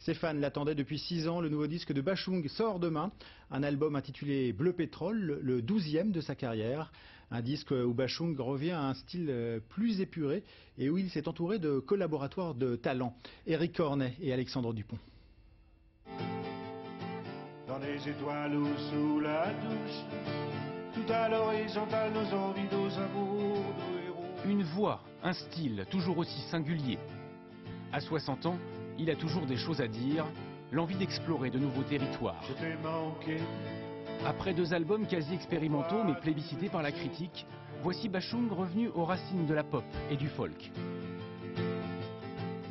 Ses fans l'attendaient depuis 6 ans. Le nouveau disque de Bashung sort demain. Un album intitulé Bleu Pétrole, le 12e de sa carrière. Un disque où Bashung revient à un style plus épuré et où il s'est entouré de collaborateurs de talent. Éric Cornet et Alexandre Dupont. Dans les étoiles ou sous la douche, tout à l'horizontale, nos envies, nos amours, nos héros. Une voix, un style toujours aussi singulier. À 60 ans, il a toujours des choses à dire, l'envie d'explorer de nouveaux territoires. Je t'ai manqué. Après 2 albums quasi expérimentaux mais plébiscités par la critique, voici Bashung revenu aux racines de la pop et du folk.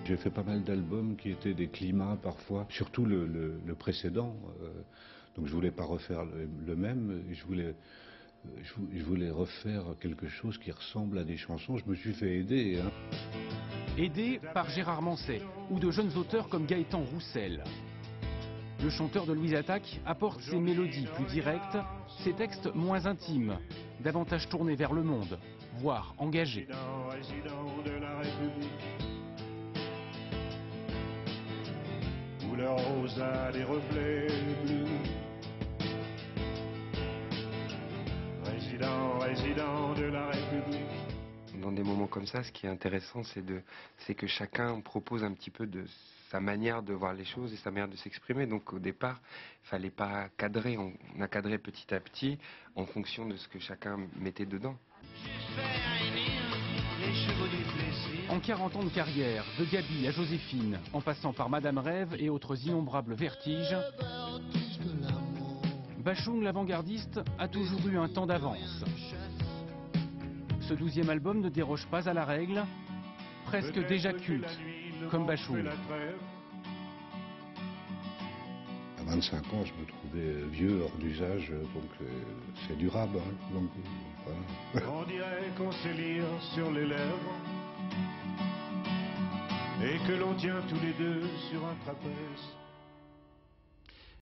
J'ai fait pas mal d'albums qui étaient des climats parfois, surtout le précédent. Donc je voulais pas refaire le même, je voulais refaire quelque chose qui ressemble à des chansons. Je me suis fait aider. Aidé par Gérard Manset ou de jeunes auteurs comme Gaëtan Roussel. Le chanteur de Louise Attaque apporte ses mélodies plus directes, ses textes moins intimes, davantage tournés vers le monde, voire engagés. Résident de la République, où le rose a des reflets bleus. Résident de la République. Dans des moments comme ça, ce qui est intéressant, c'est que chacun propose un petit peu de sa manière de voir les choses et sa manière de s'exprimer. Donc au départ, il fallait pas cadrer, on a cadré petit à petit en fonction de ce que chacun mettait dedans. En 40 ans de carrière, de Gaby à Joséphine, en passant par Madame Rêve et autres innombrables vertiges, Bashung, l'avant-gardiste, a toujours eu un temps d'avance. Ce 12e album ne déroge pas à la règle, presque déjà culte, comme Bashung. À 25 ans, je me trouvais vieux, hors d'usage, donc c'est durable. Donc, voilà. On dirait qu'on sait lire sur les lèvres et que l'on tient tous les deux sur un trapèze.